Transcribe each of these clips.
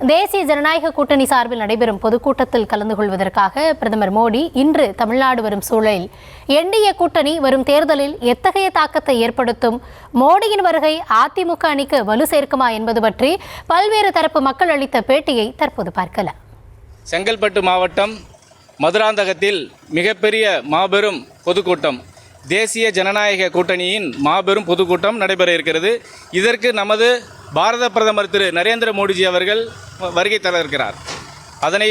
தேசிய ஜனநாயக கூட்டணி சார்பில் நடைபெறும் பொதுக்கூட்டத்தில் கலந்து கொள்வதற்காக பிரதமர் மோடி இன்று தமிழ்நாடு வரும் சூழலில் என்டிஏ கூட்டணி வரும் தேர்தலில் எத்தகைய தாக்கத்தை ஏற்படுத்தும், மோடியின் வருகை அதிமுக அணிக்கு வலு சேர்க்குமா என்பது பற்றி பல்வேறு தரப்பு மக்கள் அளித்த பேட்டியை தற்போது பார்க்கலாம். செங்கல்பட்டு மாவட்டம் மதுராந்தகத்தில் மிகப்பெரிய மாபெரும் பொதுக்கூட்டம், தேசிய ஜனநாயக கூட்டணியின் மாபெரும் பொதுக்கூட்டம் நடைபெற இருக்கிறது. இதற்கு நமது பாரத பிரதமர் திரு நரேந்திர மோடிஜி அவர்கள் வருகை தர இருக்கிறார். அதனை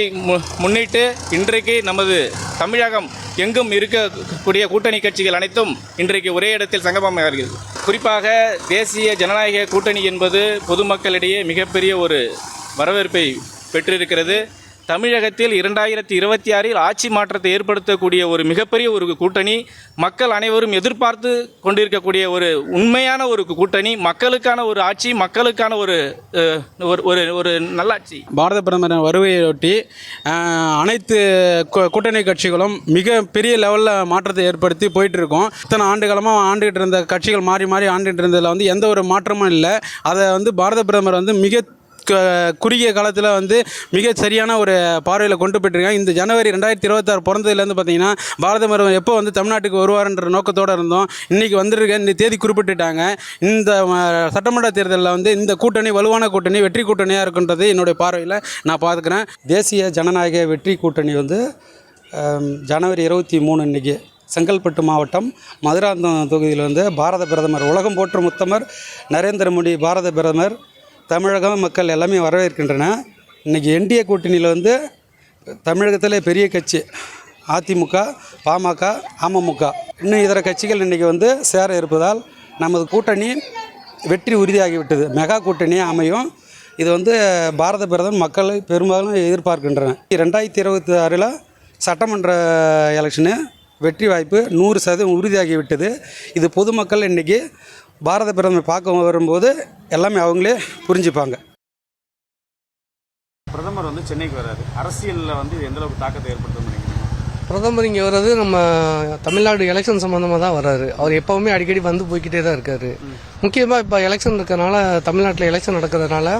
முன்னிட்டு இன்றைக்கு நமது தமிழகம் எங்கும் இருக்கக்கூடிய கூட்டணி கட்சிகள் அனைத்தும் இன்றைக்கு ஒரே இடத்தில் சங்கமமாகிறது. குறிப்பாக தேசிய ஜனநாயக கூட்டணி என்பது பொதுமக்களிடையே மிகப்பெரிய ஒரு வரவேற்பை பெற்றிருக்கிறது. தமிழகத்தில் 2026 ஆட்சி மாற்றத்தை ஏற்படுத்தக்கூடிய ஒரு மிகப்பெரிய ஒரு கூட்டணி, மக்கள் அனைவரும் எதிர்பார்த்து கொண்டிருக்கக்கூடிய ஒரு உண்மையான ஒரு கூட்டணி, மக்களுக்கான ஒரு ஆட்சி, மக்களுக்கான ஒரு ஒரு நல்லாட்சி. பாரத பிரதமர் வருகையொட்டி அனைத்து கூட்டணி கட்சிகளும் மிக பெரிய லெவலில் மாற்றத்தை ஏற்படுத்தி போயிட்டு இருக்கோம். இத்தனை ஆண்டு காலமாக ஆண்டுகிட்டு இருந்த கட்சிகள் மாறி மாறி ஆண்டுகிட்டு இருந்ததில் எந்த ஒரு மாற்றமும் இல்லை. அதை பாரத பிரதமர் மிக குறுகிய காலத்தில் மிக சரியான ஒரு பார்வையில் கொண்டு போயிட்டுருக்காங்க. இந்த ஜனவரி 2026 பிறந்ததுலேருந்து பார்த்தீங்கன்னா பாரத பிரதமர் எப்போ தமிழ்நாட்டுக்கு வருவார்ன்ற நோக்கத்தோடு இருந்தோம். இன்றைக்கி வந்துருக்க இந்த தேதி குறிப்பிட்டுட்டாங்க. இந்த சட்டமன்ற தேர்தலில் இந்த கூட்டணி வலுவான கூட்டணி, வெற்றி கூட்டணியாக இருக்குன்றது என்னுடைய பார்வையில் நான் பார்த்துக்கிறேன். தேசிய ஜனநாயக வெற்றி கூட்டணி ஜனவரி 23 இன்றைக்கி செங்கல்பட்டு மாவட்டம் மதுராந்தகம் தொகுதியில் பாரத பிரதமர், உலகம் போற்றும் உத்தமர் நரேந்திர மோடி பாரத பிரதமர், தமிழக மக்கள் எல்லாமே வரவேற்கின்றன. இன்றைக்கி என்டிஏ கூட்டணியில் தமிழகத்தில் பெரிய கட்சி அதிமுக, பாமக, அமமுக, இன்னும் இதர கட்சிகள் இன்றைக்கி சேர இருப்பதால் நமது கூட்டணி வெற்றி உறுதியாகிவிட்டது. மெகா கூட்டணி அமையும். இது பாரத பிரதமர் மக்கள் பெரும்பாலும் எதிர்பார்க்கின்றன. 2026 சட்டமன்ற எலெக்ஷனு வெற்றி வாய்ப்பு 100% உறுதியாகிவிட்டது. இது பொதுமக்கள் இன்றைக்கி பாரத பிரதமர் பார்க்க வரும்போது எல்லாமே அவங்களே புரிஞ்சுப்பாங்க. பிரதமர் சென்னைக்கு வர்றாரு, அரசியலில் எந்த அளவுக்கு தாக்கத்தை ஏற்படுத்தும் நினைக்கிறீங்க? பிரதமர் இங்கே வர்றது நம்ம தமிழ்நாடு எலெக்ஷன் சம்மந்தமாக தான் வர்றாரு. அவர் எப்போவுமே அடிக்கடி போய்கிட்டே தான் இருக்காரு. முக்கியமாக இப்போ எலெக்ஷன் இருக்கிறனால, தமிழ்நாட்டில் எலெக்ஷன் நடக்கிறதுனால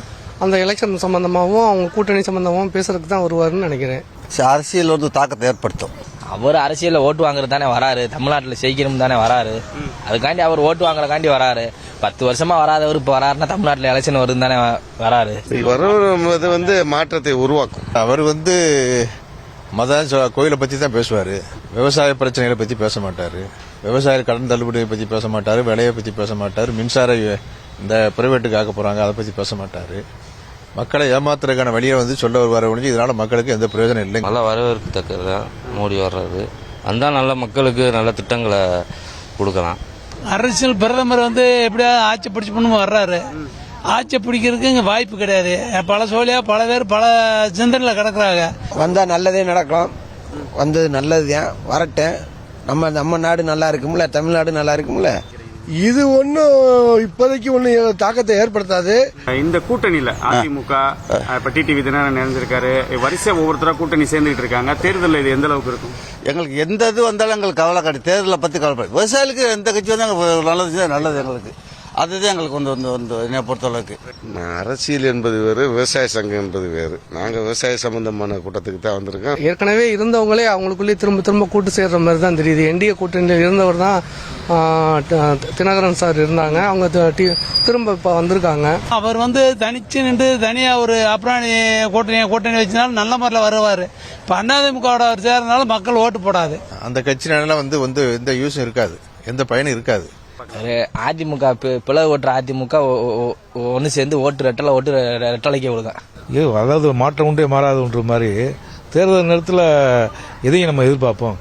அந்த எலெக்ஷன் சம்மந்தமாகவும் அவங்க கூட்டணி சம்மந்தமாகவும் பேசுறதுக்கு தான் வருவாருன்னு நினைக்கிறேன். அரசியல் தாக்கத்தை ஏற்படுத்தும். அவர் அரசியலில் ஓட்டு வாங்குறது தானே வராரு, தமிழ்நாட்டில் ஜெயிக்கணும் தானே வராரு. அதுக்காண்டி அவர் ஓட்டு வாங்குறதுக்காண்டி வராரு. 10 வருஷமா வராதவர் இப்போ வராருன்னா தமிழ்நாட்டில் எலெக்ஷன் வருது தானே வராரு. வரது மாற்றத்தை உருவாக்கும். அவர் மத கோயிலை பற்றி தான் பேசுவார். விவசாய பிரச்சனைகளை பற்றி பேச மாட்டார். விவசாய கடன் தள்ளுபடியை பற்றி பேச மாட்டார். விலையை பற்றி பேச மாட்டார். மின்சார இந்த பிரைவேட்டுக்கு ஆக்க போகிறாங்க அதை பற்றி பேச மாட்டார். மக்களை ஏமாத்துறதுக்கான வழியை சொல்ல வருவார் ஒழிஞ்சு இதனால மக்களுக்கு எந்த பிரயோஜனம் இல்லை. நல்லா வரவேற்கத்தக்கதான் மோடி வர்றாரு. அந்த நல்ல மக்களுக்கு நல்ல திட்டங்களை கொடுக்கலாம். அரசியல் பிரதமர் எப்படியாவது ஆட்சி பிடிச்சு பண்ணு வர்றாரு. ஆட்சி பிடிக்கிறதுக்கு இங்கே வாய்ப்பு கிடையாது. பல சோழியா பல பேர் பல சிந்தனையில் கிடக்குறாங்க. வந்தால் நல்லதே நடக்கும். வந்தது நல்லது தான், வரட்டும். நம்ம நாடு நல்லா இருக்கும்ல, தமிழ்நாடு நல்லா இருக்கும்ல. இது இப்போதைக்கு தாக்கத்தை ஏற்படுத்தாது. இந்த கூட்டணியில அதிமுக இப்ப டிடிவி தினகரன் நிறைஞ்சிருக்காரு. வரிசை ஒவ்வொருத்தரா கூட்டணி சேர்ந்துட்டு இருக்காங்க. தேர்தலில் இது எந்த அளவுக்கு இருக்கும்? எங்களுக்கு எந்த இது வந்தாலும் எங்களுக்கு கவலை கிடையாது. தேர்தலை பத்தி கவலைப்படும். விவசாயிகளுக்கு எந்த கட்சி வந்தால் நல்லது எங்களுக்கு. அதுதான் எங்களுக்கு என்னை பொறுத்தளவுக்கு. அரசியல் என்பது வேறு, விவசாய சங்கம் என்பது வேறு. நாங்கள் விவசாய சம்பந்தமான கூட்டத்துக்கு தான் வந்திருக்கோம். ஏற்கனவே இருந்தவங்களே அவங்களுக்குள்ளே திரும்ப கூட்டு சேர்ற மாதிரி தான் தெரியுது. என்டிஏ கூட்டணியில் இருந்தவர் தான் தினகரன் சார் இருந்தாங்க. அவங்க திரும்ப இப்போ வந்திருக்காங்க. அவர் தனிச்சு நின்று தனியாக ஒரு அப்ராணி கூட்டணி வச்சனாலும் நல்ல முறையில் வருவார். இப்போ அதிமுகவோட அவர் சேர்றதுனால மக்கள் ஓட்டு போடாது. அந்த கட்சினால எந்த யூஸும் இருக்காது, எந்த பயனும் இருக்காது. அதிமுக பிளவு ஓட்டுற அதிமுக ஒன்று சேர்ந்து ரெட்டலைக்க விடுங்க. அதாவது மாற்றம் உண்டே மாறாது மாதிரி தேர்தல் நேரத்தில் எதையும் நம்ம எதிர்பார்ப்போம்.